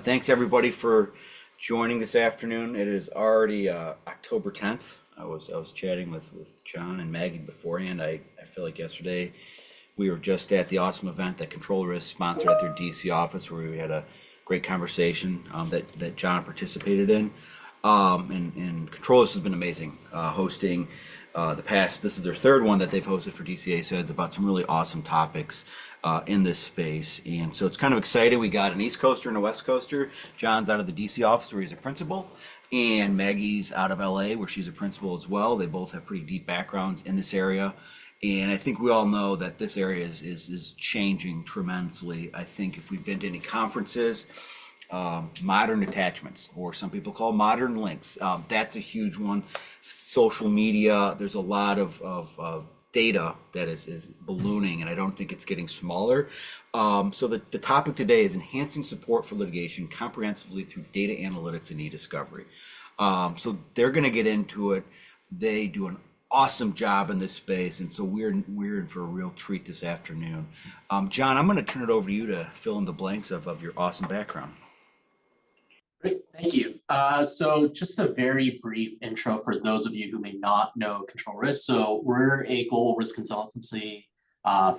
Thanks everybody for joining this afternoon. It is already October 10th. I was chatting with John and Maggie beforehand. I feel like yesterday we were just at the awesome event that Control Risk sponsored at their DC office, where we had a great conversation that John participated in. And Control Risk has been amazing, hosting this is their third one that they've hosted for DCA, so it's about some really awesome topics in this space. And so it's kind of exciting. We got an East Coaster and a West Coaster. John's out of the DC office where he's a principal, and Maggie's out of LA where she's a principal as well. They both have pretty deep backgrounds in this area. And I think we all know that this area is changing tremendously. I think if we've been to any conferences, modern attachments, or some people call modern links, that's a huge one. Social media, there's a lot of data that is ballooning, and I don't think it's getting smaller. So the topic today is enhancing support for litigation comprehensively through data analytics and e-discovery. So they're going to get into it. They do an awesome job in this space, and so we're in for a real treat this afternoon. John, I'm going to turn it over to you to fill in the blanks of your awesome background. Great, thank you. So just a very brief intro for those of you who may not know Control Risk. So we're a global risk consultancy,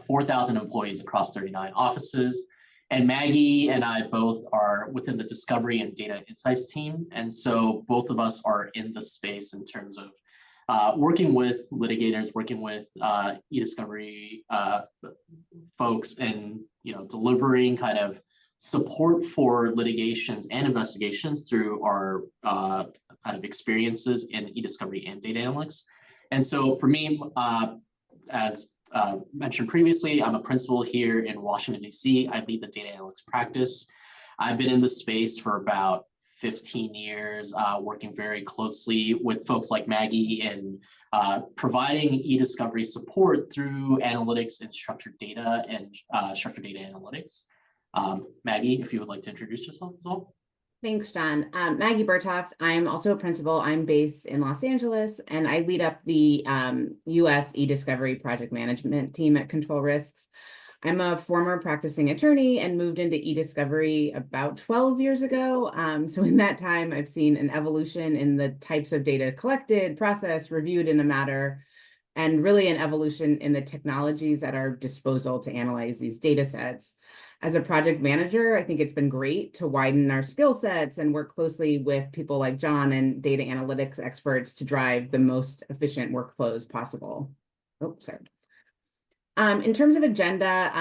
4,000 employees across 39 offices. And Maggie and I both are within the discovery and data insights team. And so both of us are in the space in terms of working with litigators, working with e-discovery folks, and delivering kind of support for litigations and investigations through our kind of experiences in e-discovery and data analytics. And so for me, as mentioned previously, I'm a principal here in Washington, D.C. I lead the data analytics practice. I've been in this space for about 15 years, working very closely with folks like Maggie in providing e-discovery support through analytics and structured data analytics. Maggie, if you would like to introduce yourself as well. Thanks, John. Maggie Bertoft. I'm also a principal. I'm based in Los Angeles, and I lead up the U.S. e-discovery project management team at Control Risks. I'm a former practicing attorney and moved into e-discovery about 12 years ago. So in that time, I've seen an evolution in the types of data collected, processed, reviewed in a matter, and really an evolution in the technologies at our disposal to analyze these data sets. As a project manager, I think it's been great to widen our skill sets and work closely with people like John and data analytics experts to drive the most efficient workflows possible. Oh, sorry. In terms of agenda,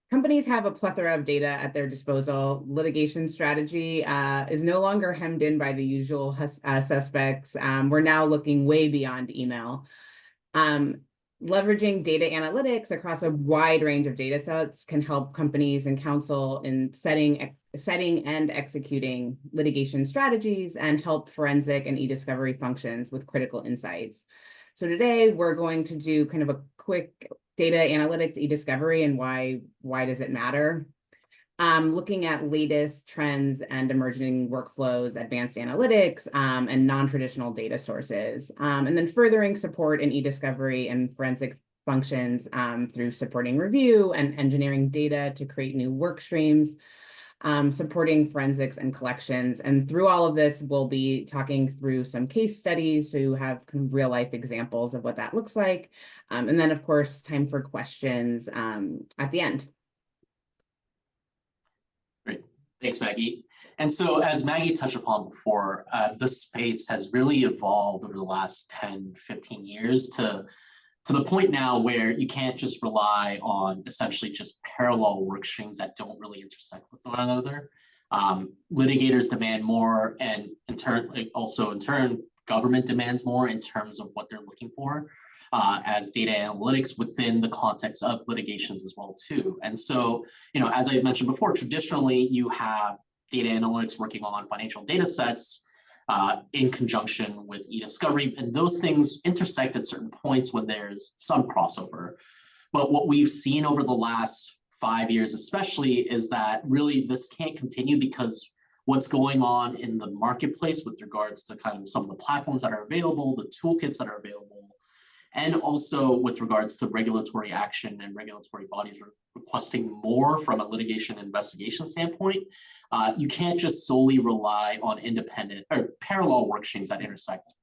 companies have a plethora of data at their disposal. Litigation strategy is no longer hemmed in by the usual suspects. We're now looking way beyond email. Leveraging data analytics across a wide range of data sets can help companies and counsel in setting and executing litigation strategies and help forensic and e-discovery functions with critical insights. So today we're going to do kind of a quick data analytics e-discovery and why does it matter? Looking at latest trends and emerging workflows, advanced analytics, and non-traditional data sources, and then furthering support in e-discovery and forensic functions through supporting review and engineering data to create new work streams, supporting forensics and collections. And through all of this, we'll be talking through some case studies to have real life examples of what that looks like. And then, of course, time for questions at the end. Great, thanks, Maggie. And so as Maggie touched upon before, this space has really evolved over the last 10, 15 years to the point now where you can't just rely on essentially just parallel work streams that don't really intersect with one another. Litigators demand more, and in turn, government demands more in terms of what they're looking for as data analytics within the context of litigations as well too. And so, as I mentioned before, traditionally you have data analytics working on financial data sets in conjunction with e-discovery, and those things intersect at certain points when there's some crossover. But what we've seen over the last 5 years especially is that really this can't continue because what's going on in the marketplace with regards to kind of some of the platforms that are available, the toolkits that are available, and also with regards to regulatory action and regulatory bodies requesting more from a litigation investigation standpoint, you can't just solely rely on independent or parallel work streams that intersect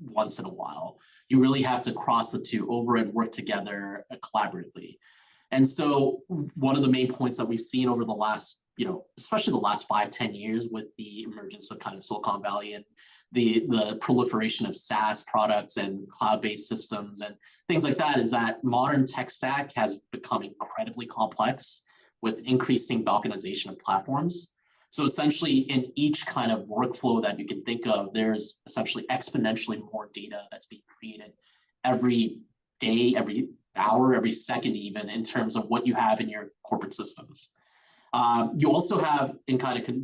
once in a while. You really have to cross the two over and work together collaboratively. And so one of the main points that we've seen over the last, especially the last 5-10 years with the emergence of kind of Silicon Valley and the proliferation of SaaS products and cloud-based systems and things like that, is that modern tech stack has become incredibly complex with increasing balkanization of platforms. So essentially in each kind of workflow that you can think of, there's essentially exponentially more data that's being created every day, every hour, every second, even in terms of what you have in your corporate systems. You also have in kind of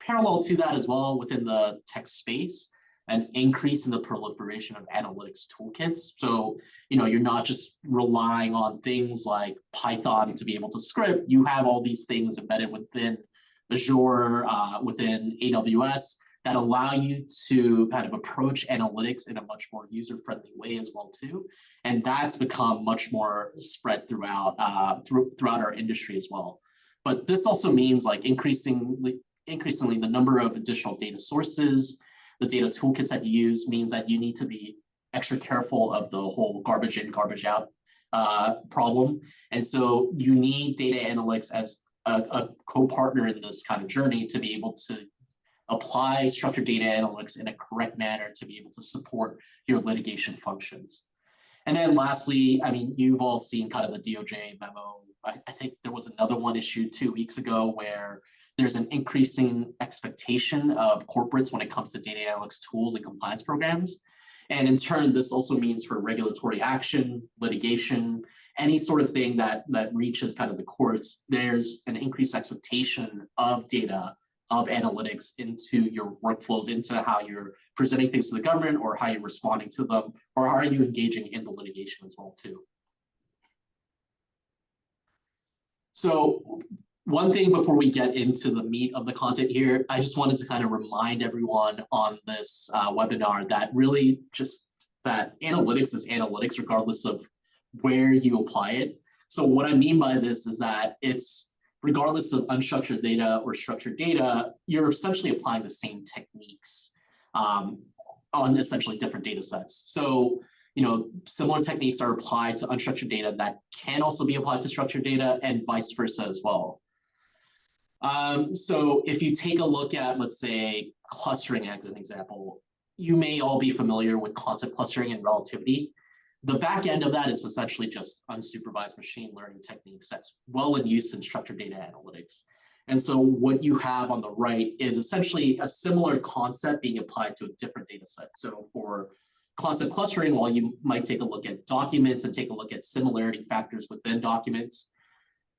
parallel to that as well within the tech space, an increase in the proliferation of analytics toolkits. So, you're not just relying on things like Python to be able to script. You have all these things embedded within Azure, within AWS, that allow you to kind of approach analytics in a much more user-friendly way as well too. And that's become much more spread throughout our industry as well. But this also means like increasingly the number of additional data sources, the data toolkits that you use means that you need to be extra careful of the whole garbage in, garbage out problem. And so you need data analytics as a co-partner in this kind of journey to be able to apply structured data analytics in a correct manner to be able to support your litigation functions. And then lastly, I mean, you've all seen kind of the DOJ memo. I think there was another one issued 2 weeks ago where there's an increasing expectation of corporates when it comes to data analytics tools and compliance programs. And in turn, this also means for regulatory action, litigation, any sort of thing that reaches kind of the courts, there's an increased expectation of data, of analytics into your workflows, into how you're presenting things to the government or how you're responding to them, or how are you engaging in the litigation as well too. So one thing before we get into the meat of the content here, I just wanted to kind of remind everyone on this webinar that really just that analytics is analytics regardless of where you apply it. So what I mean by this is that it's regardless of unstructured data or structured data, you're essentially applying the same techniques on essentially different data sets. So, similar techniques are applied to unstructured data that can also be applied to structured data and vice versa as well. So if you take a look at, let's say, clustering as an example, you may all be familiar with concept clustering and relativity. The back end of that is essentially just unsupervised machine learning techniques that's well in use in structured data analytics. And so what you have on the right is essentially a similar concept being applied to a different data set. So for concept clustering, while you might take a look at documents and take a look at similarity factors within documents,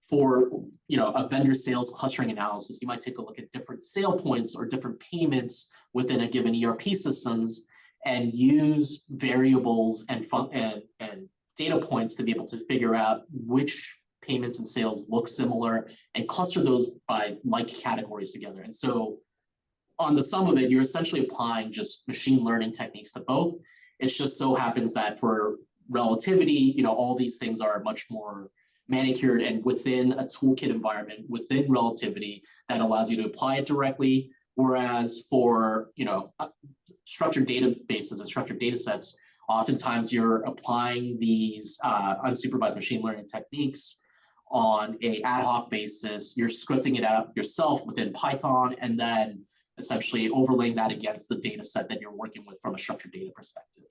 for a vendor sales clustering analysis, you might take a look at different sale points or different payments within a given ERP systems and use variables and data points to be able to figure out which payments and sales look similar and cluster those by like categories together. And so on the sum of it, you're essentially applying just machine learning techniques to both. It just so happens that for relativity, all these things are much more manicured and within a toolkit environment within relativity that allows you to apply it directly. Whereas for structured databases and structured data sets, oftentimes you're applying these unsupervised machine learning techniques on an ad hoc basis. You're scripting it out yourself within Python and then essentially overlaying that against the data set that you're working with from a structured data perspective.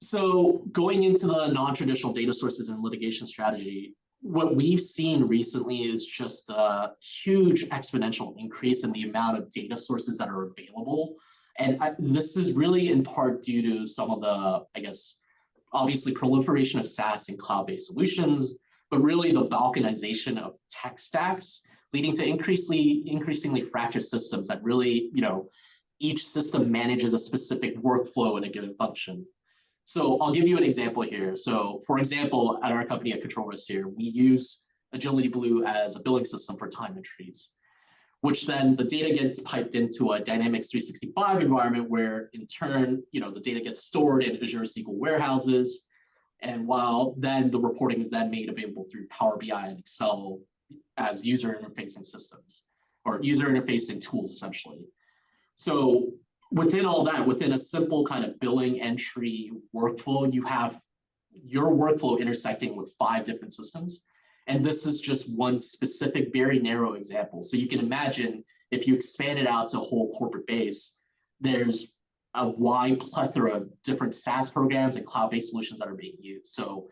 So going into the non-traditional data sources and litigation strategy, what we've seen recently is just a huge exponential increase in the amount of data sources that are available. And this is really in part due to some of the, obviously proliferation of SaaS and cloud-based solutions, but really the balkanization of tech stacks, leading to increasingly fractured systems that really, each system manages a specific workflow in a given function. So I'll give you an example here. So for example, at our company at Control Risk here, we use Agility Blue as a billing system for time entries, which then the data gets piped into a Dynamics 365 environment where in turn, the data gets stored in Azure SQL warehouses. And while then the reporting is then made available through Power BI and Excel as user interfacing systems or user interfacing tools, essentially. So within all that, within a simple kind of billing entry workflow, you have your workflow intersecting with 5 different systems. And this is just one specific, very narrow example. So you can imagine if you expand it out to a whole corporate base, there's a wide plethora of different SaaS programs and cloud-based solutions that are being used. So,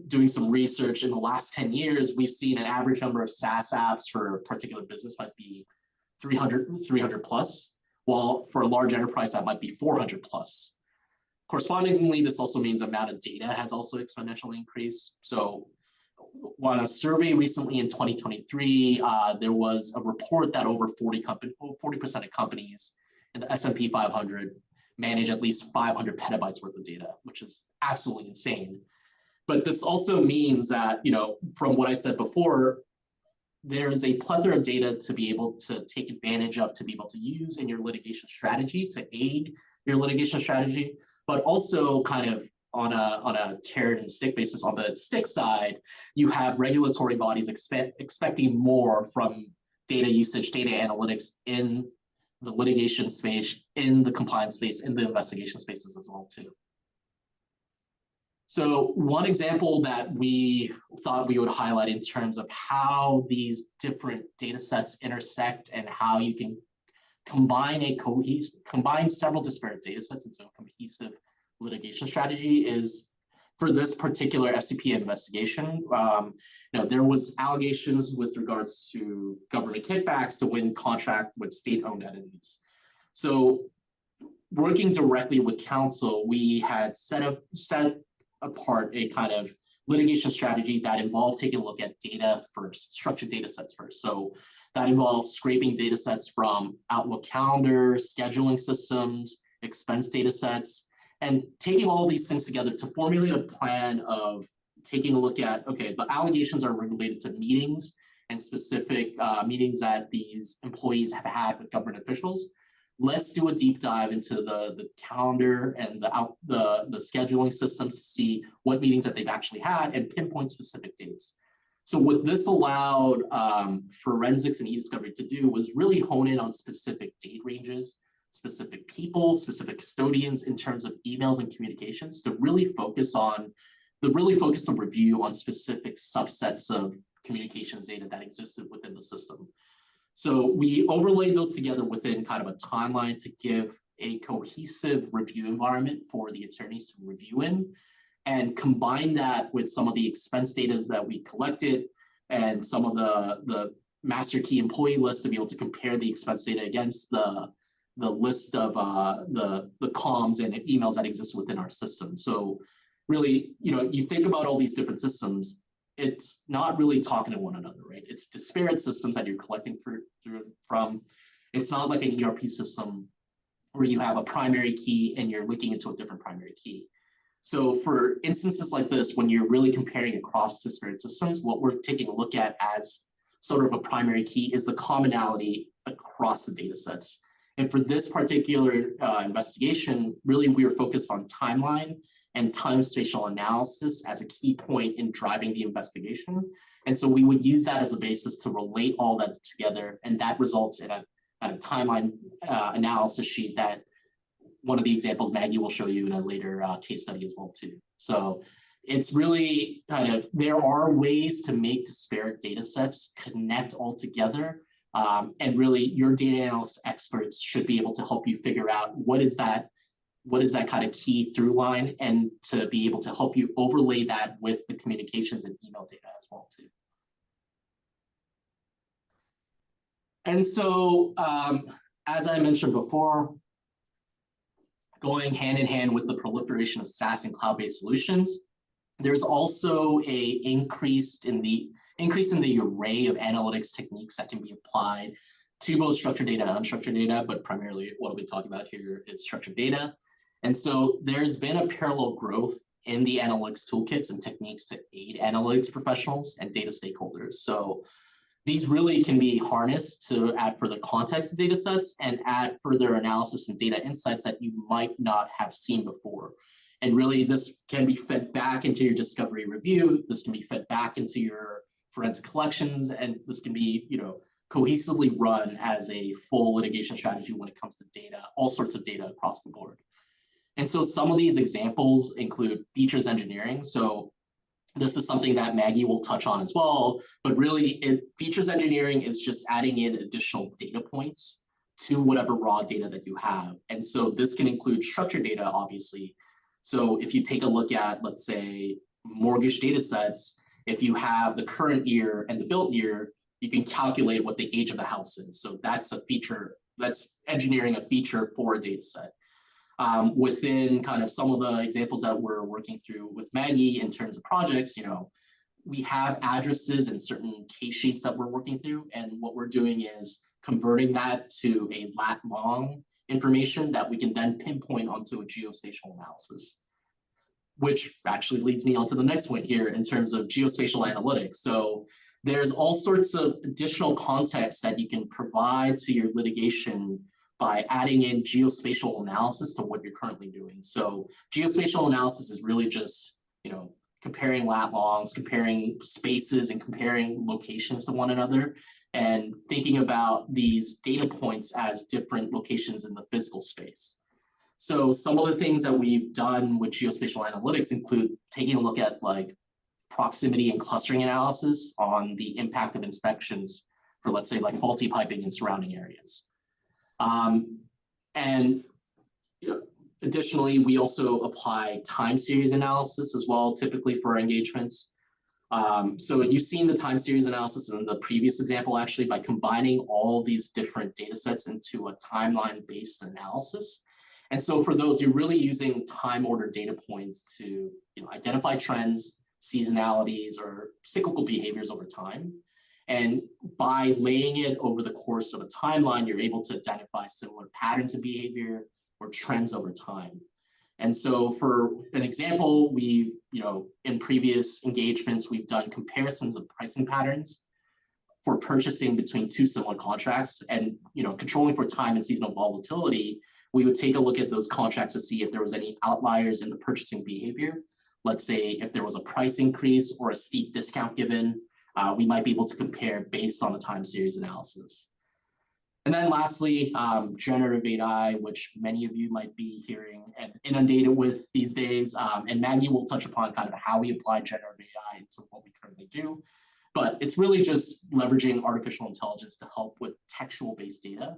doing some research in the last 10 years, we've seen an average number of SaaS apps for a particular business might be 300 plus, while for a large enterprise, that might be 400 plus. Correspondingly, this also means the amount of data has also exponentially increased. So on a survey recently in 2023, there was a report that over 40% of companies in the S&P 500 manage at least 500 petabytes worth of data, which is absolutely insane. But this also means that, from what I said before, there's a plethora of data to be able to take advantage of, to be able to use in your litigation strategy, to aid your litigation strategy, but also kind of on a carrot and stick basis. On the stick side, you have regulatory bodies expecting more from data usage, data analytics in the litigation space, in the compliance space, in the investigation spaces as well too. So one example that we thought we would highlight in terms of how these different data sets intersect and how you can combine several disparate data sets into a cohesive litigation strategy is for this particular FCP investigation. There was allegations with regards to government kickbacks to win contract with state-owned entities. So working directly with counsel, we had set apart a kind of litigation strategy that involved taking a look at data first, structured data sets first. So that involves scraping data sets from Outlook calendar, scheduling systems, expense data sets, and taking all these things together to formulate a plan of taking a look at, okay, the allegations are related to meetings and specific meetings that these employees have had with government officials. Let's do a deep dive into the calendar and the scheduling systems to see what meetings that they've actually had and pinpoint specific dates. So what this allowed forensics and e-discovery to do was really hone in on specific date ranges, specific people, specific custodians in terms of emails and communications to really focus on review on specific subsets of communications data that existed within the system. So we overlaid those together within kind of a timeline to give a cohesive review environment for the attorneys to review in, and combine that with some of the expense data that we collected and some of the master key employee lists to be able to compare the expense data against the list of the comms and emails that exist within our system. So really, you think about all these different systems, it's not really talking to one another, right? It's disparate systems that you're collecting from. It's not like an ERP system where you have a primary key and you're linking into a different primary key. So for instances like this, when you're really comparing across disparate systems, what we're taking a look at as sort of a primary key is the commonality across the data sets. And for this particular investigation, really we were focused on timeline and time spatial analysis as a key point in driving the investigation. And so we would use that as a basis to relate all that together, and that results in a timeline analysis sheet that one of the examples Maggie will show you in a later case study as well too. So it's really kind of, there are ways to make disparate data sets connect all together. And really your data analyst experts should be able to help you figure out what is that kind of key through line, and to be able to help you overlay that with the communications and email data as well too. And so, as I mentioned before, going hand in hand with the proliferation of SaaS and cloud-based solutions, there's also a increase in the array of analytics techniques that can be applied to both structured data and unstructured data, but primarily what we'll be talking about here is structured data. And so there's been a parallel growth in the analytics toolkits and techniques to aid analytics professionals and data stakeholders. So these really can be harnessed to add further context to data sets and add further analysis and data insights that you might not have seen before. And really, this can be fed back into your discovery review. This can be fed back into your forensic collections, and this can be, cohesively run as a full litigation strategy when it comes to data, all sorts of data across the board. And so some of these examples include features engineering. So this is something that Maggie will touch on as well, but really features engineering is just adding in additional data points to whatever raw data that you have. And so this can include structured data, obviously. So if you take a look at, let's say, mortgage data sets, if you have the current year and the built year, you can calculate what the age of the house is. So that's a feature, that's engineering a feature for a data set. Within kind of some of the examples that we're working through with Maggie in terms of projects, we have addresses and certain case sheets that we're working through. And what we're doing is converting that to a lat long information that we can then pinpoint onto a geospatial analysis, which actually leads me on to the next point here in terms of geospatial analytics. So there's all sorts of additional context that you can provide to your litigation by adding in geospatial analysis to what you're currently doing. So geospatial analysis is really just, comparing lat longs, comparing spaces, and comparing locations to one another, and thinking about these data points as different locations in the physical space. So some of the things that we've done with geospatial analytics include taking a look at like proximity and clustering analysis on the impact of inspections for, let's say, like faulty piping in surrounding areas. And additionally, we also apply time series analysis as well, typically for our engagements. So you've seen the time series analysis in the previous example, actually, by combining all these different data sets into a timeline-based analysis. And so for those, you're really using time-ordered data points to identify trends, seasonalities, or cyclical behaviors over time. And by laying it over the course of a timeline, you're able to identify similar patterns of behavior or trends over time. And so for an example, we've, in previous engagements, we've done comparisons of pricing patterns for purchasing between two similar contracts, and, controlling for time and seasonal volatility. We would take a look at those contracts to see if there was any outliers in the purchasing behavior. Let's say if there was a price increase or a steep discount given, we might be able to compare based on the time series analysis. And then lastly, generative AI, which many of you might be hearing and inundated with these days. And Maggie will touch upon kind of how we apply generative AI into what we currently do. But it's really just leveraging artificial intelligence to help with textual-based data.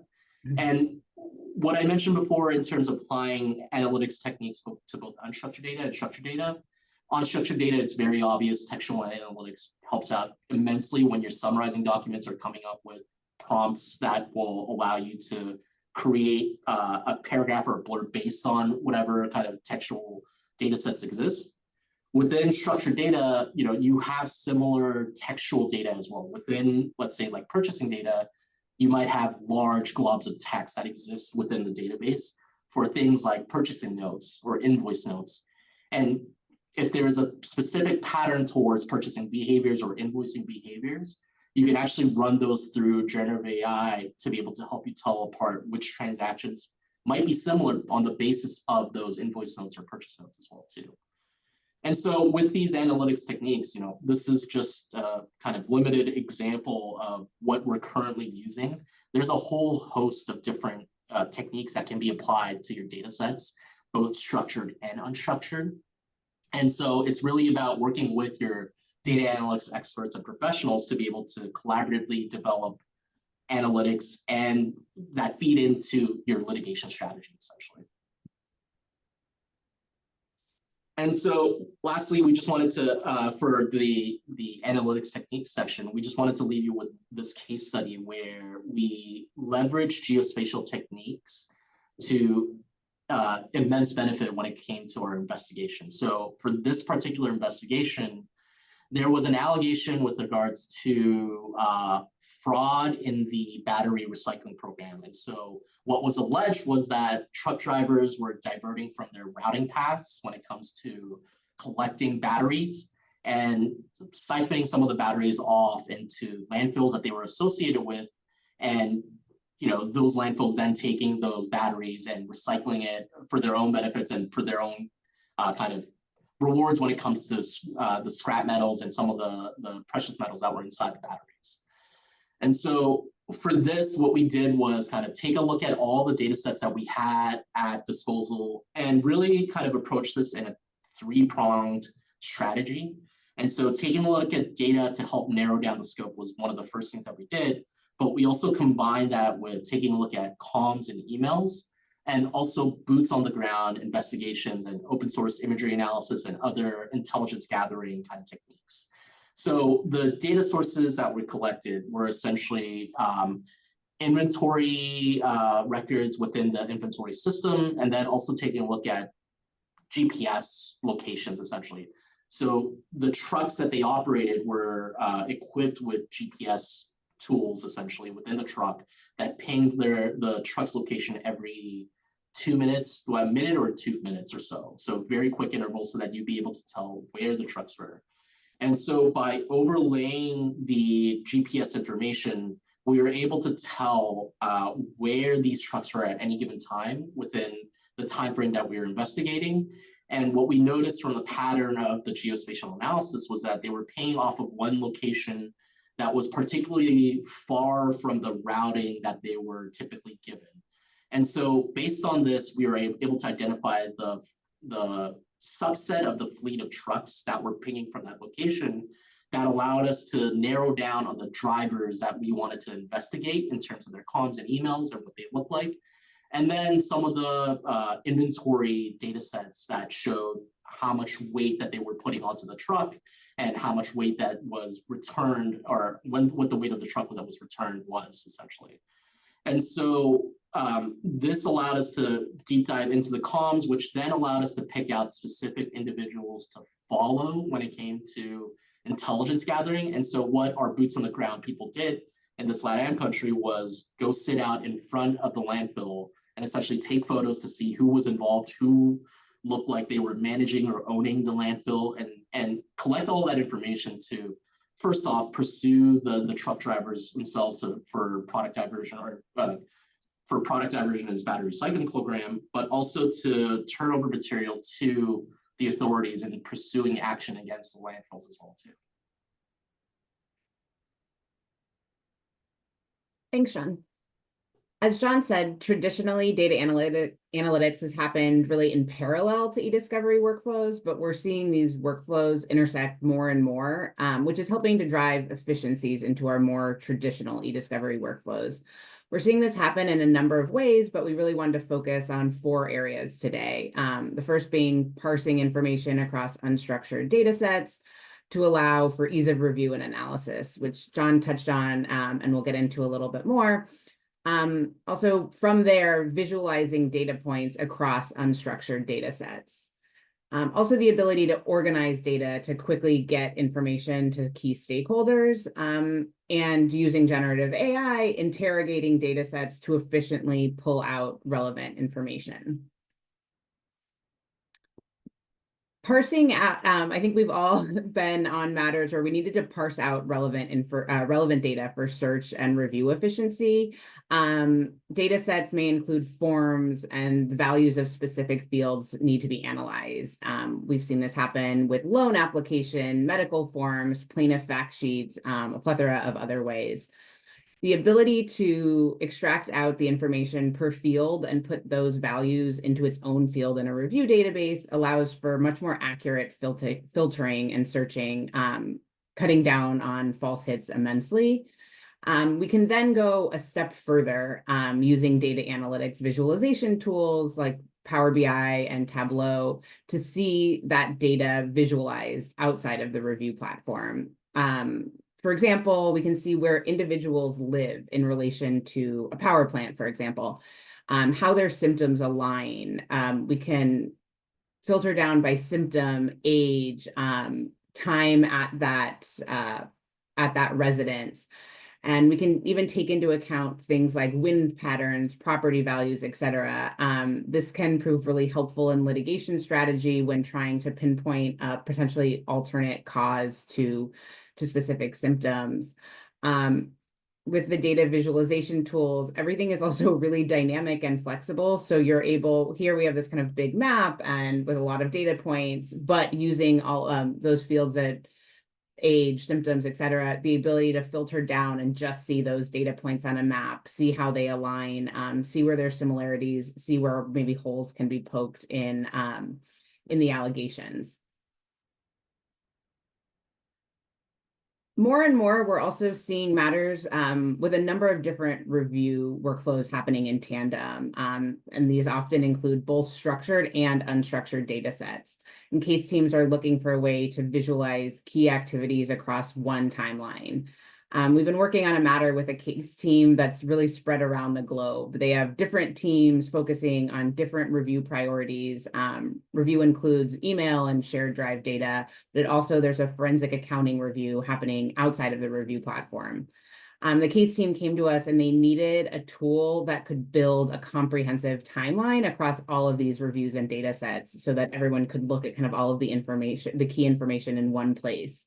And what I mentioned before in terms of applying analytics techniques to both unstructured data and structured data. On structured data, it's very obvious. Textual analytics helps out immensely when you're summarizing documents or coming up with prompts that will allow you to create a paragraph or a blurb based on whatever kind of textual data sets exist. Within structured data, you have similar textual data as well. Within, let's say, like purchasing data, you might have large globs of text that exist within the database for things like purchasing notes or invoice notes. And if there is a specific pattern towards purchasing behaviors or invoicing behaviors, you can actually run those through generative AI to be able to help you tell apart which transactions might be similar on the basis of those invoice notes or purchase notes as well too. And so with these analytics techniques, this is just a kind of limited example of what we're currently using. There's a whole host of different techniques that can be applied to your data sets, both structured and unstructured. And so it's really about working with your data analytics experts and professionals to be able to collaboratively develop analytics and that feed into your litigation strategy, essentially. And so lastly, we just wanted to, for the analytics techniques section, we just wanted to leave you with this case study where we leverage geospatial techniques to immense benefit when it came to our investigation. So for this particular investigation, there was an allegation with regards to fraud in the battery recycling program. And so what was alleged was that truck drivers were diverting from their routing paths when it comes to collecting batteries and siphoning some of the batteries off into landfills that they were associated with. And those landfills then taking those batteries and recycling it for their own benefits and for their own kind of rewards when it comes to the scrap metals and some of the precious metals that were inside the batteries. And so for this, what we did was kind of take a look at all the data sets that we had at disposal and really kind of approach this in a three-pronged strategy. And so taking a look at data to help narrow down the scope was one of the first things that we did. But we also combined that with taking a look at comms and emails, and also boots on the ground investigations and open source imagery analysis and other intelligence gathering kind of techniques. So the data sources that we collected were essentially inventory records within the inventory system, and then also taking a look at GPS locations essentially. So the trucks that they operated were equipped with GPS tools essentially within the truck that pinged the truck's location every 2 minutes, a minute or 2 minutes or so. So very quick intervals so that you'd be able to tell where the trucks were. And so by overlaying the GPS information, we were able to tell where these trucks were at any given time within the time frame that we were investigating. And what we noticed from the pattern of the geospatial analysis was that they were paying off of one location that was particularly far from the routing that they were typically given. And so based on this, we were able to identify the subset of the fleet of trucks that were pinging from that location that allowed us to narrow down on the drivers that we wanted to investigate in terms of their comms and emails and what they look like. And then some of the inventory data sets that showed how much weight that they were putting onto the truck and how much weight that was returned, or what the weight of the truck that was returned was essentially. And so this allowed us to deep dive into the comms, which then allowed us to pick out specific individuals to follow when it came to intelligence gathering. And so what our boots on the ground people did in this LATAM country was go sit out in front of the landfill and essentially take photos to see who was involved, who looked like they were managing or owning the landfill, and collect all that information to, first off, pursue the truck drivers themselves for product diversion or for product diversion in its battery recycling program, but also to turn over material to the authorities and pursuing action against the landfills as well too. Thanks, John. As John said, traditionally data analytics has happened really in parallel to e-discovery workflows, but we're seeing these workflows intersect more and more, which is helping to drive efficiencies into our more traditional e-discovery workflows. We're seeing this happen in a number of ways, but we really wanted to focus on 4 areas today. The first being parsing information across unstructured data sets to allow for ease of review and analysis, which John touched on, and we'll get into a little bit more. Also, from there, visualizing data points across unstructured data sets. Also, the ability to organize data to quickly get information to key stakeholders, and using generative AI, interrogating data sets to efficiently pull out relevant information. Parsing out, I think we've all been on matters where we needed to parse out relevant data for search and review efficiency. Data sets may include forms, and the values of specific fields need to be analyzed. We've seen this happen with loan application, medical forms, plaintiff fact sheets, a plethora of other ways. The ability to extract out the information per field and put those values into its own field in a review database allows for much more accurate filtering and searching, cutting down on false hits immensely. We can then go a step further using data analytics visualization tools like Power BI and Tableau to see that data visualized outside of the review platform. For example, we can see where individuals live in relation to a power plant, for example, how their symptoms align. We can filter down by symptom, age, time at that residence. And we can even take into account things like wind patterns, property values, et cetera. This can prove really helpful in litigation strategy when trying to pinpoint a potentially alternate cause to specific symptoms. with the data visualization tools, everything is also really dynamic and flexible. So you're able, here we have this kind of big map and with a lot of data points, but using all those fields that age, symptoms, et cetera, the ability to filter down and just see those data points on a map, see how they align, see where there's similarities, see where maybe holes can be poked in the allegations. More and more, we're also seeing matters with a number of different review workflows happening in tandem. And these often include both structured and unstructured data sets. And case teams are looking for a way to visualize key activities across one timeline. We've been working on a matter with a case team that's really spread around the globe. They have different teams focusing on different review priorities. Review includes email and shared drive data, but there's a forensic accounting review happening outside of the review platform. The case team came to us and they needed a tool that could build a comprehensive timeline across all of these reviews and data sets so that everyone could look at kind of all of the information, the key information in one place.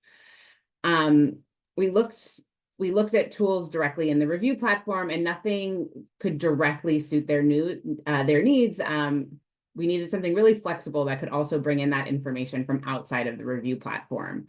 We looked at tools directly in the review platform and nothing could directly suit their needs. We needed something really flexible that could also bring in that information from outside of the review platform.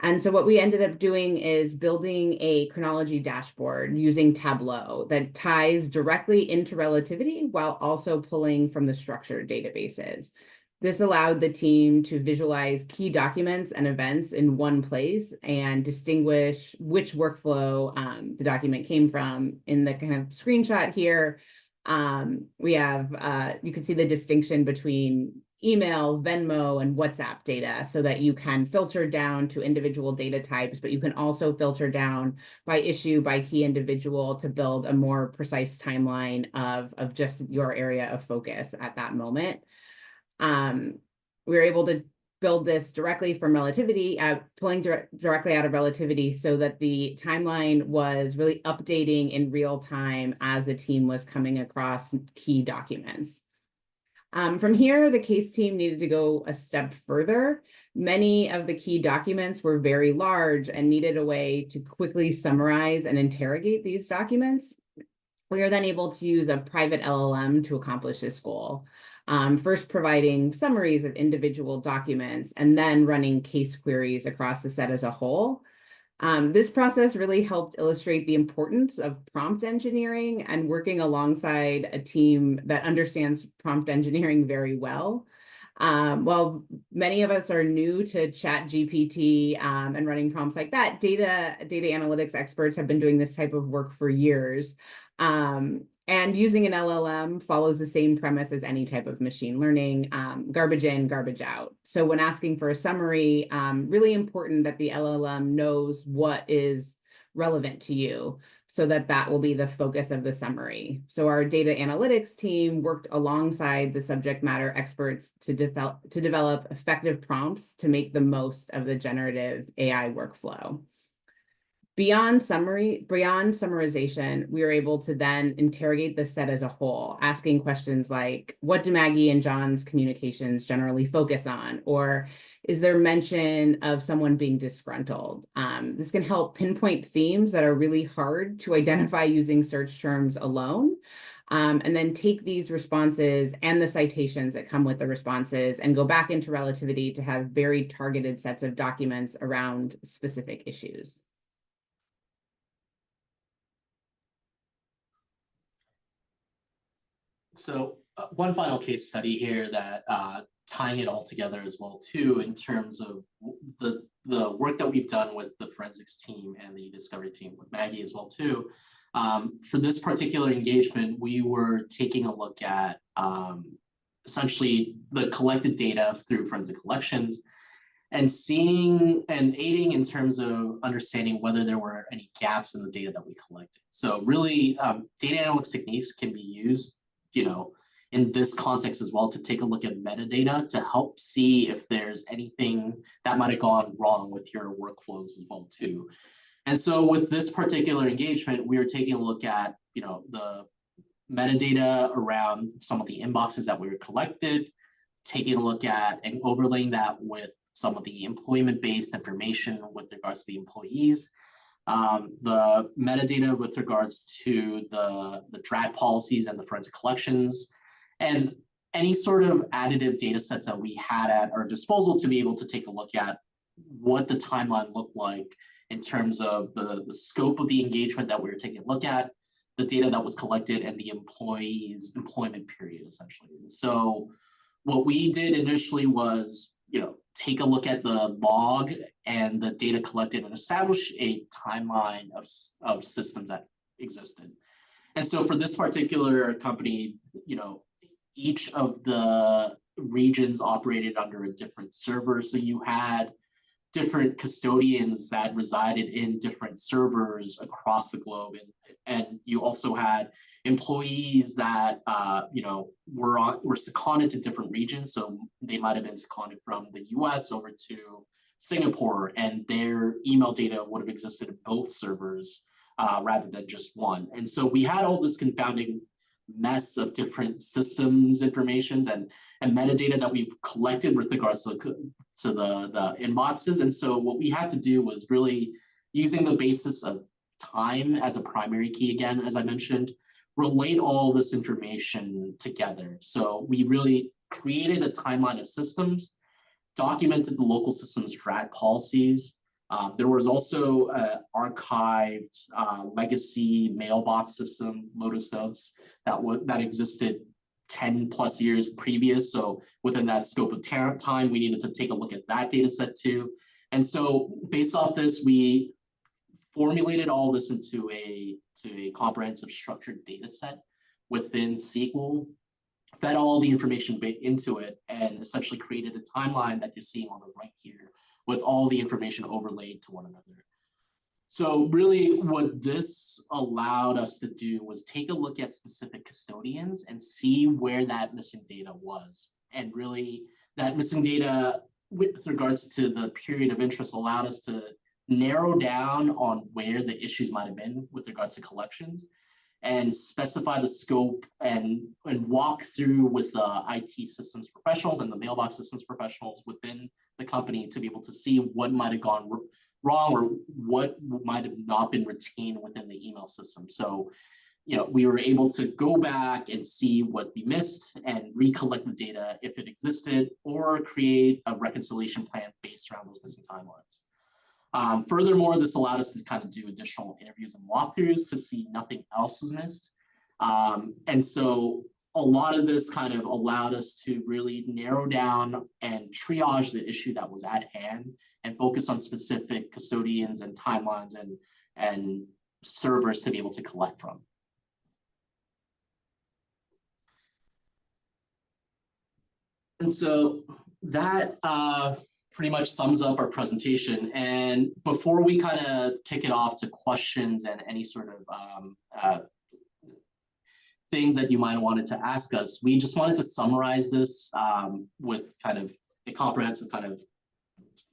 And so what we ended up doing is building a chronology dashboard using Tableau that ties directly into relativity while also pulling from the structured databases. This allowed the team to visualize key documents and events in one place and distinguish which workflow the document came from. In the kind of screenshot here, we have, you can see the distinction between email, Venmo, and WhatsApp data so that you can filter down to individual data types, but you can also filter down by issue, by key individual to build a more precise timeline of just your area of focus at that moment. We were able to build this directly from relativity, pulling directly out of relativity so that the timeline was really updating in real time as the team was coming across key documents. From here, the case team needed to go a step further. Many of the key documents were very large and needed a way to quickly summarize and interrogate these documents. We are then able to use a private LLM to accomplish this goal. First providing summaries of individual documents and then running case queries across the set as a whole. This process really helped illustrate the importance of prompt engineering and working alongside a team that understands prompt engineering very well. While many of us are new to ChatGPT and running prompts like that, data analytics experts have been doing this type of work for years. And using an LLM follows the same premise as any type of machine learning, garbage in, garbage out. So when asking for a summary, really important that the LLM knows what is relevant to you so that that will be the focus of the summary. So our data analytics team worked alongside the subject matter experts to develop effective prompts to make the most of the generative AI workflow. Beyond summarization, we were able to then interrogate the set as a whole, asking questions like, what do Maggie and John's communications generally focus on? Or is there mention of someone being disgruntled? This can help pinpoint themes that are really hard to identify using search terms alone. And then take these responses and the citations that come with the responses and go back into relativity to have very targeted sets of documents around specific issues. So one final case study here that tying it all together as well too in terms of the work that we've done with the forensics team and the discovery team with Maggie as well too. For this particular engagement, we were taking a look at essentially the collected data through forensic collections and seeing and aiding in terms of understanding whether there were any gaps in the data that we collected. So really data analytics techniques can be used in this context as well to take a look at metadata to help see if there's anything that might have gone wrong with your workflows as well too. And so with this particular engagement, we were taking a look at, the metadata around some of the inboxes that we were collected, taking a look at and overlaying that with some of the employment-based information with regards to the employees, the metadata with regards to the drag policies and the forensic collections, and any sort of additive data sets that we had at our disposal to be able to take a look at what the timeline looked like in terms of the scope of the engagement that we were taking a look at, the data that was collected, and the employee's employment period, essentially. And so what we did initially was, take a look at the log and the data collected and establish a timeline of systems that existed. And so for this particular company, each of the regions operated under a different server. So you had different custodians that resided in different servers across the globe, and you also had employees that were seconded to different regions. So they might have been seconded from the US over to Singapore, and their email data would have existed in both servers rather than just one. And so we had all this confounding mess of different systems informations and metadata that we've collected with regards to the inboxes. And so what we had to do was really using the basis of time as a primary key, again, as I mentioned, relate all this information together. So we really created a timeline of systems, documented the local systems drag policies. There was also an archived legacy mailbox system, Lotus Notes, that existed 10 plus years previous. So within that scope of time, we needed to take a look at that data set too. And so based off this, we formulated all this into a comprehensive structured data set within SQL, fed all the information into it, and essentially created a timeline that you're seeing on the right here with all the information overlaid to one another. So really what this allowed us to do was take a look at specific custodians and see where that missing data was. And really that missing data with regards to the period of interest allowed us to narrow down on where the issues might have been with regards to collections and specify the scope and walk through with the IT systems professionals and the mailbox systems professionals within the company to be able to see what might have gone wrong or what might have not been retained within the email system. So, we were able to go back and see what we missed and recollect the data if it existed, or create a reconciliation plan based around those missing timelines. Furthermore, this allowed us to kind of do additional interviews and walkthroughs to see nothing else was missed. And so a lot of this kind of allowed us to really narrow down and triage the issue that was at hand and focus on specific custodians and timelines and servers to be able to collect from. And so that pretty much sums up our presentation. And before we kind of kick it off to questions and any sort of things that you might have wanted to ask us, we just wanted to summarize this with kind of a comprehensive kind of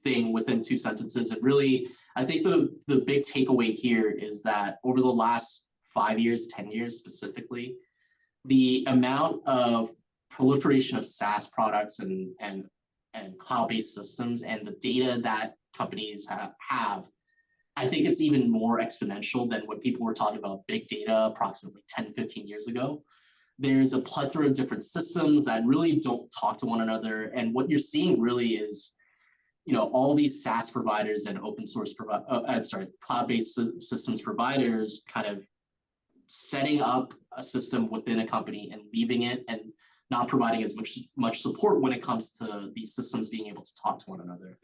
thing within 2 sentences. And really, I think the big takeaway here is that over the last 5 years, 10 years specifically, the amount of proliferation of SaaS products and cloud-based systems and the data that companies have, I think it's even more exponential than when people were talking about big data approximately 10, 15 years ago. There's a plethora of different systems that really don't talk to one another. And what you're seeing really is, all these SaaS providers and open source, cloud-based systems providers kind of setting up a system within a company and leaving it and not providing as much support when it comes to these systems being able to talk to one another.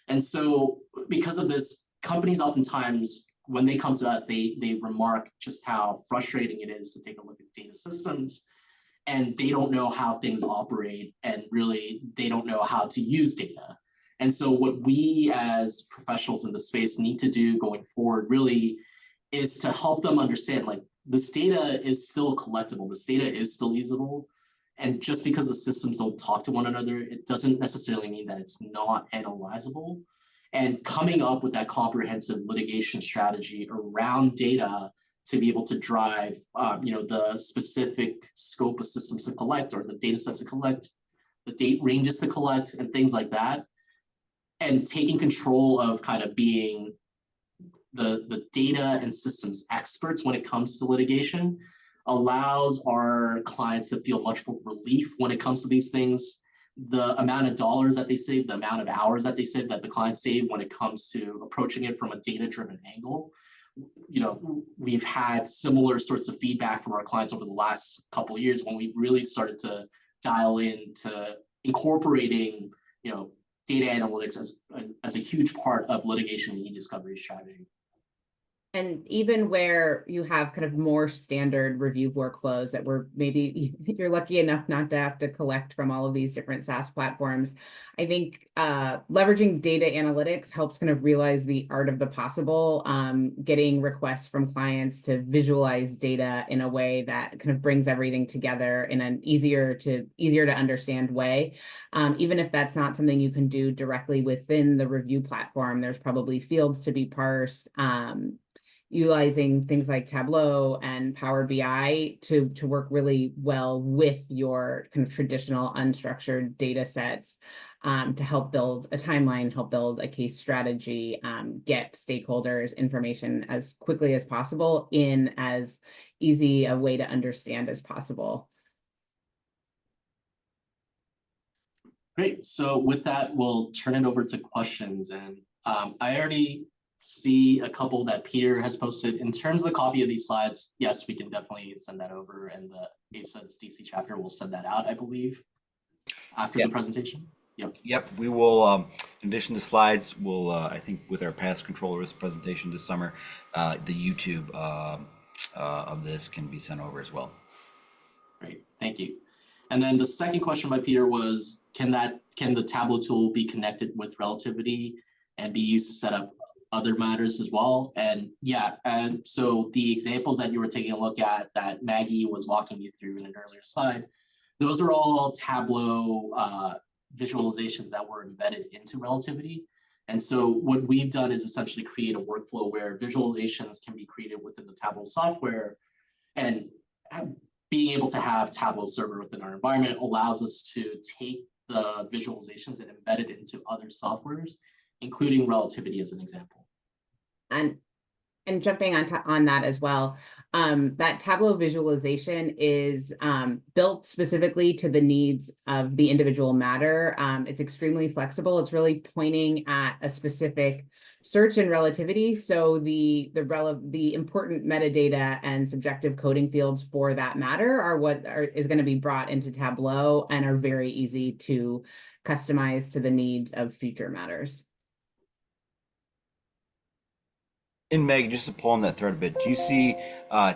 And so because of this, companies oftentimes, when they come to us, they remark just how frustrating it is to take a look at data systems, and they don't know how things operate, and really they don't know how to use data. And so what we as professionals in the space need to do going forward really is to help them understand, like, this data is still collectible, this data is still usable. And just because the systems don't talk to one another, it doesn't necessarily mean that it's not analyzable. And coming up with that comprehensive litigation strategy around data to be able to drive, the specific scope of systems to collect, or the data sets to collect, the date ranges to collect, and things like that. And taking control of kind of being the data and systems experts when it comes to litigation, allows our clients to feel much more relief when it comes to these things. The amount of dollars that they save, the amount of hours that they save, that the clients save when it comes to approaching it from a data-driven angle. You know, we've had similar sorts of feedback from our clients over the last couple of years when we've really started to dial into incorporating, you know, data analytics as a huge part of litigation and e-discovery strategy. And even where you have kind of more standard review workflows that were maybe you're lucky enough not to have to collect from all of these different SaaS platforms, I think leveraging data analytics helps kind of realize the art of the possible, getting requests from clients to visualize data in a way that kind of brings everything together in an easier to understand way. Even if that's not something you can do directly within the review platform, there's probably fields to be parsed. Utilizing things like Tableau and Power BI to work really well with your kind of traditional unstructured data sets, to help build a timeline, help build a case strategy, get stakeholders information as quickly as possible in as easy a way to understand as possible. Great. So with that, we'll turn it over to questions. And I already see a couple that Peter has posted. In terms of the copy of these slides, yes, we can definitely send that over, and the ACES DC chapter will send that out, I believe, after the presentation. Yep, we will, in addition to slides, we'll, I think with our past control risk presentation this summer, the YouTube of this can be sent over as well. Great, thank you. And then the second question by Peter was, can the Tableau tool be connected with relativity and be used to set up other matters as well? And yeah, and so the examples that you were taking a look at that Maggie was walking you through in an earlier slide, those are all Tableau visualizations that were embedded into relativity. And so what we've done is essentially create a workflow where visualizations can be created within the Tableau software, and being able to have Tableau server within our environment allows us to take the visualizations and embed it into other softwares, including relativity as an example. And jumping on that as well, that Tableau visualization is built specifically to the needs of the individual matter. It's extremely flexible. It's really pointing at a specific search and relativity. So the important metadata and subjective coding fields for that matter are what is going to be brought into Tableau and are very easy to customize to the needs of future matters. And Meg, just to pull on that thread a bit, do you see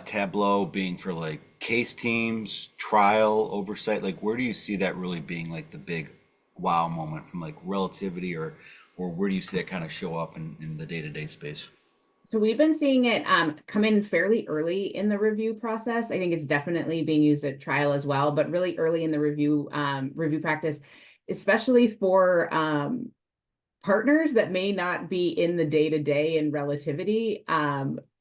Tableau being for like case teams, trial oversight? Like, where do you see that really being like the big wow moment from like relativity, or where do you see that kind of show up in the day-to-day space? So we've been seeing it come in fairly early in the review process. I think it's definitely being used at trial as well, but really early in the review practice, especially for partners that may not be in the day-to-day in relativity.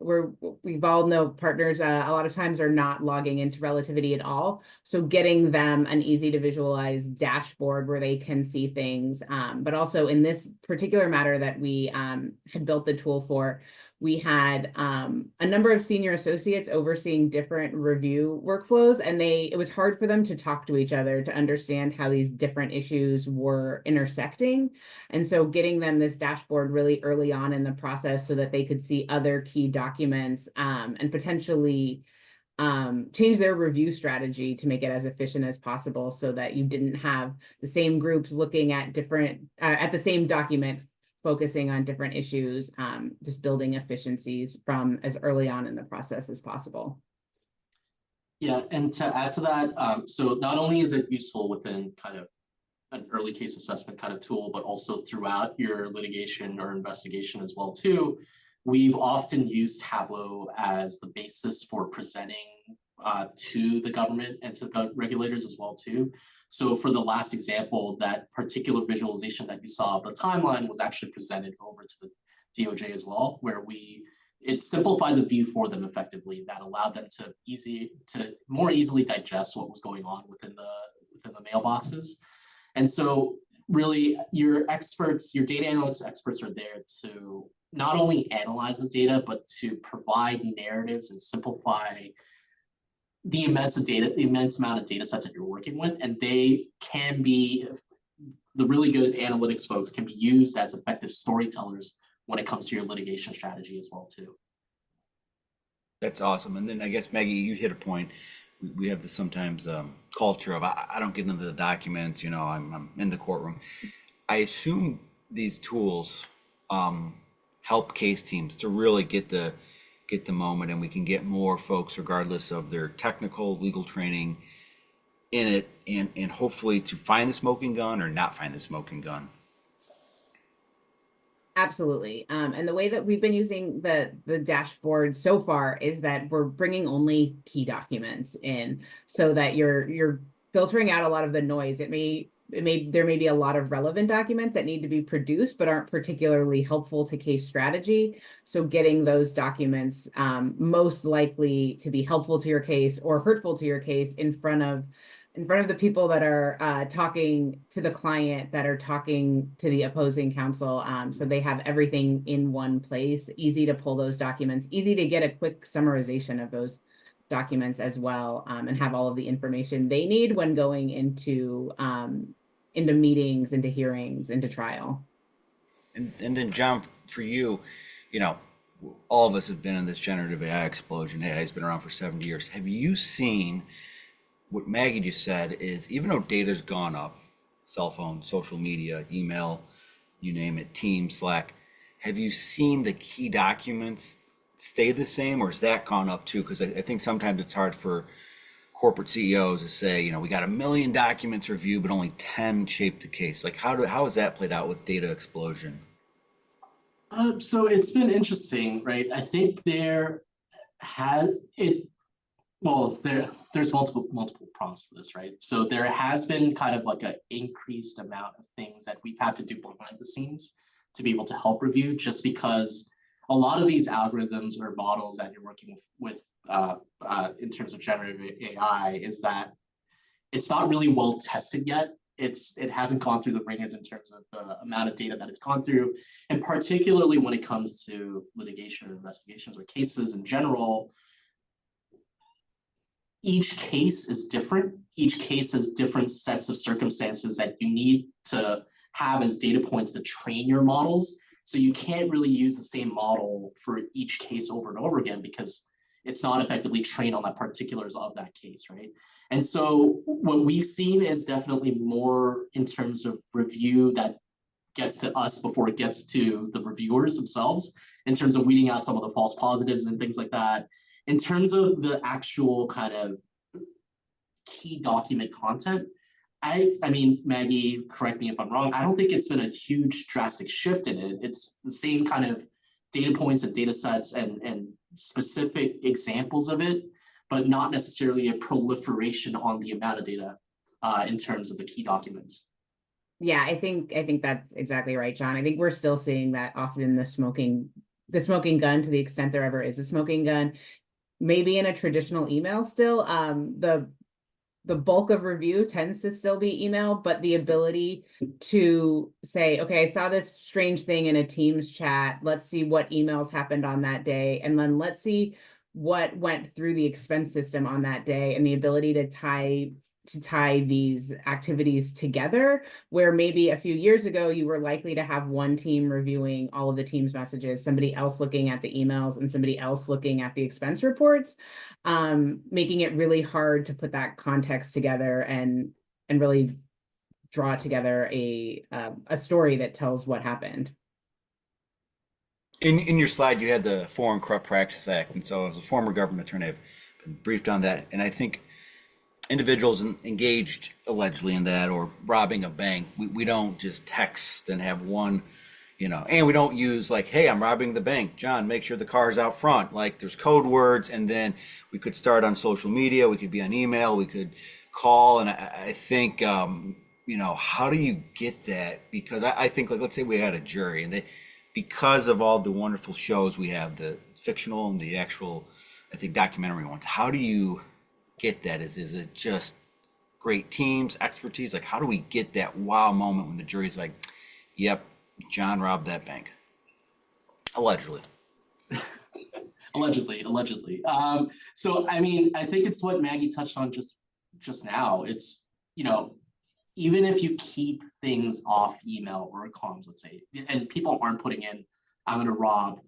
We've all know partners a lot of times are not logging into relativity at all. So getting them an easy to visualize dashboard where they can see things. But also in this particular matter that we had built the tool for, we had a number of senior associates overseeing different review workflows, and it was hard for them to talk to each other to understand how these different issues were intersecting. And so getting them this dashboard really early on in the process so that they could see other key documents and potentially change their review strategy to make it as efficient as possible, so that you didn't have the same groups looking at at the same document, focusing on different issues, just building efficiencies from as early on in the process as possible. Yeah, and to add to that, so not only is it useful within kind of an early case assessment kind of tool, but also throughout your litigation or investigation as well too. We've often used Tableau as the basis for presenting to the government and to the regulators as well too. So for the last example, that particular visualization that you saw, the timeline was actually presented over to the DOJ as well, where it simplified the view for them effectively. That allowed them to more easily digest what was going on within the mailboxes. And so really your experts, your data analytics experts are there to not only analyze the data, but to provide narratives and simplify the immense amount of data sets that you're working with. And they can be, the really good analytics folks can be used as effective storytellers when it comes to your litigation strategy as well too. That's awesome. And then I guess Maggie, you hit a point. We have this sometimes culture of I don't get into the documents. You know, I'm in the courtroom. I assume these tools help case teams to really get the moment, and we can get more folks, regardless of their technical legal training, in it, and hopefully to find the smoking gun or not find the smoking gun. Absolutely. And the way that we've been using the dashboard so far is that we're bringing only key documents in, so that you're filtering out a lot of the noise. There may be a lot of relevant documents that need to be produced but aren't particularly helpful to case strategy. So getting those documents most likely to be helpful to your case or hurtful to your case in front of the people that are talking to the client, that are talking to the opposing counsel, so they have everything in one place, easy to pull those documents, easy to get a quick summarization of those documents as well, and have all of the information they need when going into meetings, into hearings, into trial. And then John, for you, you know, all of us have been in this generative AI explosion. AI has been around for 70 years. Have you seen what Maggie just said is, even though data's gone up, cell phone, social media, email, you name it, Teams, Slack, have you seen the key documents stay the same, or has that gone up too? Because I think sometimes it's hard for corporate CEOs to say, you know, we got 1 million documents reviewed, but only 10 shaped the case. Like, how has that played out with data explosion? So it's been interesting, right? I think there has it well, there's multiple prongs to this, right? So there has been kind of like an increased amount of things that we've had to do behind the scenes to be able to help review, just because a lot of these algorithms or models that you're working with in terms of generative AI is that it's not really well tested yet. It hasn't gone through the ringers in terms of the amount of data that it's gone through, and particularly when it comes to litigation or investigations or cases in general. Each case is different. Each case has different sets of circumstances that you need to have as data points to train your models. So you can't really use the same model for each case over and over again, because it's not effectively trained on the particulars of that case, right? And so what we've seen is definitely more in terms of review that gets to us before it gets to the reviewers themselves, in terms of weeding out some of the false positives and things like that. In terms of the actual kind of key document content, I mean, Maggie, correct me if I'm wrong, I don't think it's been a huge drastic shift in it. It's the same kind of data points and data sets and specific examples of it, but not necessarily a proliferation on the amount of data in terms of the key documents. Yeah, I think that's exactly right, John. I think we're still seeing that often, the smoking gun, to the extent there ever is a smoking gun, maybe in a traditional email still. The bulk of review tends to still be email, but the ability to say, okay, I saw this strange thing in a Teams chat. Let's see what emails happened on that day. And then let's see what went through the expense system on that day, and the ability to tie these activities together, where maybe a few years ago you were likely to have one team reviewing all of the team's messages, somebody else looking at the emails, and somebody else looking at the expense reports, making it really hard to put that context together and really draw together a story that tells what happened. In your slide, you had the Foreign Corrupt Practice Act, and so as a former government attorney, I've been briefed on that, and I think individuals engaged allegedly in that or robbing a bank, we don't just text and have one, you know, and we don't use like, hey, I'm robbing the bank, John, make sure the car is out front. Like, there's code words, and then we could start on social media, we could be on email, we could call, and I think, you know, how do you get that? Because I think, like, let's say we had a jury, and they, because of all the wonderful shows we have, the fictional and the actual, I think, documentary ones, how do you get that? Is it just great teams, expertise? Like, how do we get that wow moment when the jury's like, yep, John robbed that bank? Allegedly. Allegedly. So I mean, I think it's what Maggie touched on just now. It's, you know, even if you keep things off email or comms, let's say, and people aren't putting in, I'm going to rob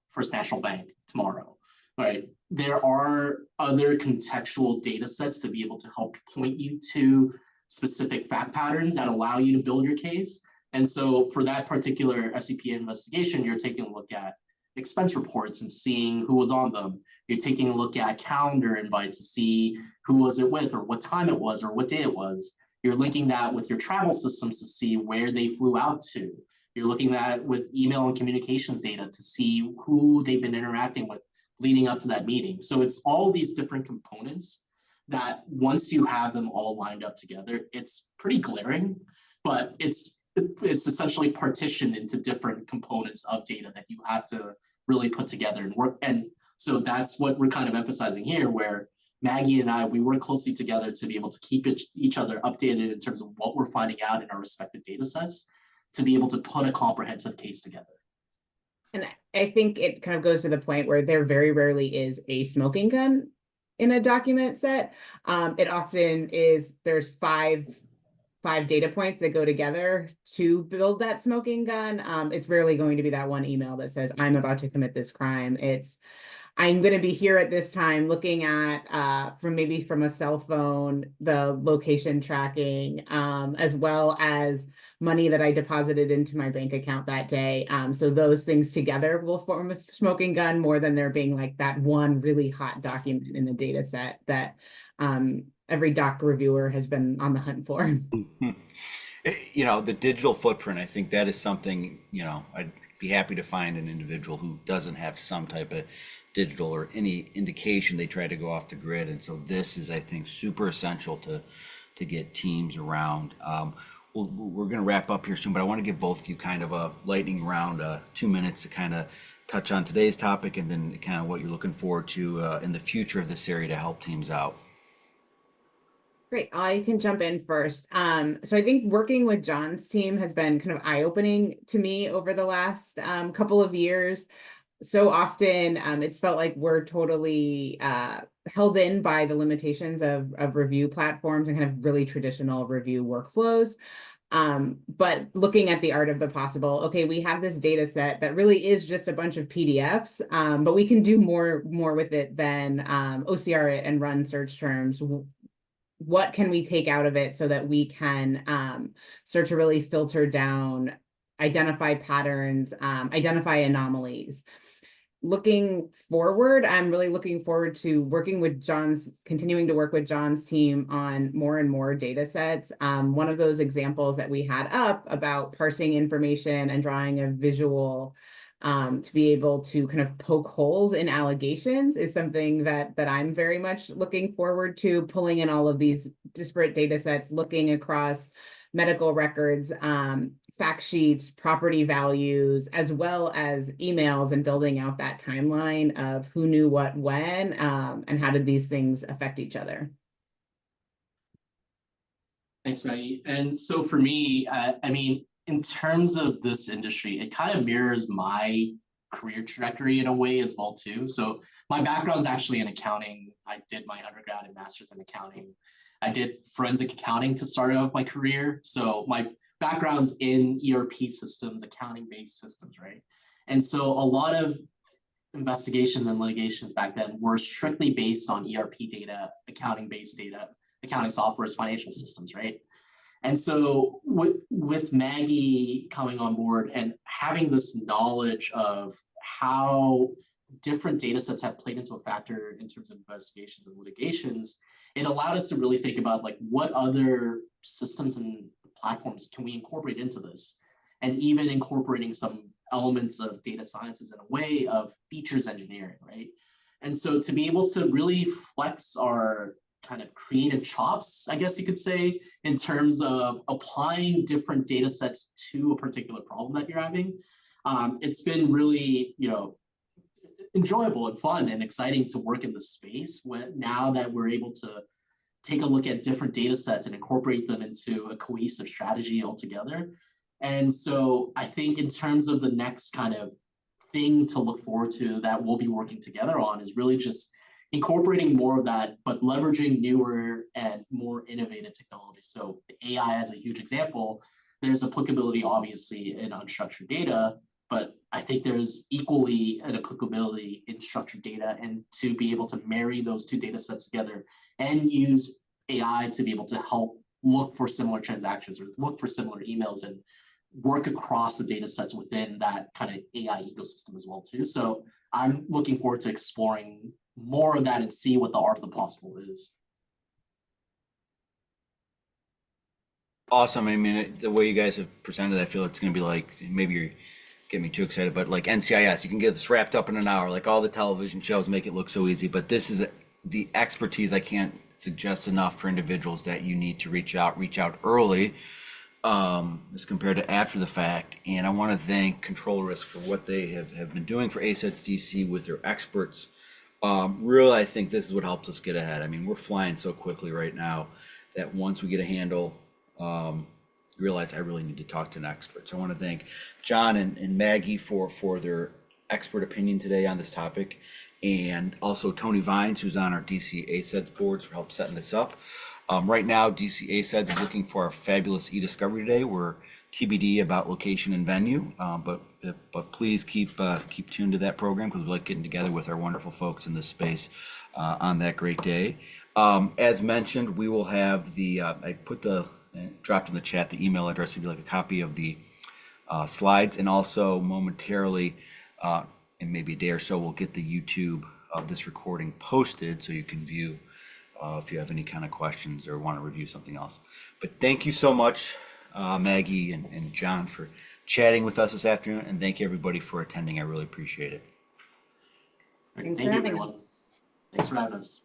First National Bank tomorrow, right? There are other contextual data sets to be able to help point you to specific fact patterns that allow you to build your case. And so for that particular FCPA investigation, you're taking a look at expense reports and seeing who was on them. You're taking a look at calendar invites to see who was it with or what time it was or what day it was. You're linking that with your travel systems to see where they flew out to. You're looking at with email and communications data to see who they've been interacting with leading up to that meeting. So it's all these different components that once you have them all lined up together, it's pretty glaring, but it's essentially partitioned into different components of data that you have to really put together and work. And so that's what we're kind of emphasizing here, where Maggie and I, we work closely together to be able to keep each other updated in terms of what we're finding out in our respective data sets to be able to put a comprehensive case together. And I think it kind of goes to the point where there very rarely is a smoking gun in a document set. It often is, there's five data points that go together to build that smoking gun. It's rarely going to be that one email that says, I'm about to commit this crime. It's, I'm going to be here at this time looking at from a cell phone, the location tracking, as well as money that I deposited into my bank account that day. So those things together will form a smoking gun more than there being like that one really hot document in the data set that every doc reviewer has been on the hunt for. You know, the digital footprint, I think that is something, you know, I'd be happy to find an individual who doesn't have some type of digital or any indication they try to go off the grid. And so this is, I think, super essential to get teams around. We're going to wrap up here soon, but I want to give both of you kind of a lightning round, 2 minutes to kind of touch on today's topic and then kind of what you're looking forward to in the future of this area to help teams out. Great, I can jump in first. So I think working with John's team has been kind of eye-opening to me over the last couple of years. So often it's felt like we're totally held in by the limitations of review platforms and kind of really traditional review workflows. But looking at the art of the possible, okay, we have this data set that really is just a bunch of PDFs, but we can do more with it than OCR it and run search terms. What can we take out of it so that we can start to really filter down, identify patterns, identify anomalies. Looking forward, I'm really looking forward to continuing to work with John's team on more and more data sets. One of those examples that we had up about parsing information and drawing a visual to be able to kind of poke holes in allegations is something that I'm very much looking forward to, pulling in all of these disparate data sets, looking across medical records, fact sheets, property values, as well as emails, and building out that timeline of who knew what when, and how did these things affect each other. Thanks, Maggie. And so for me, I mean, in terms of this industry, it kind of mirrors my career trajectory in a way as well too. So my background is actually in accounting. I did my undergrad and master's in accounting. I did forensic accounting to start off my career. So my background's in ERP systems, accounting-based systems, right? And so a lot of investigations and litigations back then were strictly based on ERP data, accounting-based data, accounting software's financial systems, right? And so with Maggie coming on board and having this knowledge of how different data sets have played into a factor in terms of investigations and litigations, it allowed us to really think about like what other systems and platforms can we incorporate into this, and even incorporating some elements of data sciences in a way of features engineering, right? And so to be able to really flex our kind of creative chops, I guess you could say, in terms of applying different data sets to a particular problem that you're having, it's been really, you know, enjoyable and fun and exciting to work in the space now that we're able to take a look at different data sets and incorporate them into a cohesive strategy altogether. And so I think in terms of the next kind of thing to look forward to that we'll be working together on is really just incorporating more of that, but leveraging newer and more innovative technology. So AI as a huge example, there's applicability obviously in unstructured data, but I think there's equally an applicability in structured data, and to be able to marry those two data sets together and use AI to be able to help look for similar transactions or look for similar emails and work across the data sets within that kind of AI ecosystem as well too. So I'm looking forward to exploring more of that and see what the art of the possible is. Awesome. I mean, the way you guys have presented, I feel it's going to be like, maybe you're getting me too excited, but like NCIS, you can get this wrapped up in an hour. Like all the television shows make it look so easy, but this is the expertise. I can't suggest enough for individuals that you need to reach out early, as compared to after the fact. And I want to thank Control Risk for what they have been doing for ASETS DC with their experts. Really, I think this is what helps us get ahead. I mean, we're flying so quickly right now that once we get a handle, realize I really need to talk to an expert. So I want to thank John and Maggie for their expert opinion today on this topic, and also Tony Vines, who's on our DC ASEDS boards, for help setting this up. Right now, DC ASEDS is looking for our fabulous e-discovery day. We're TBD about location and venue, but please keep tuned to that program, because we like getting together with our wonderful folks in this space on that great day. As mentioned, we will have I dropped in the chat the email address if you'd like a copy of the slides, and also momentarily, in maybe a day or so, we'll get the YouTube of this recording posted so you can view if you have any kind of questions or want to review something else. But thank you so much, Maggie and John, for chatting with us this afternoon, and thank you everybody for attending. I really appreciate it. Thanks Thank for you, having us. everyone. Thanks for having us.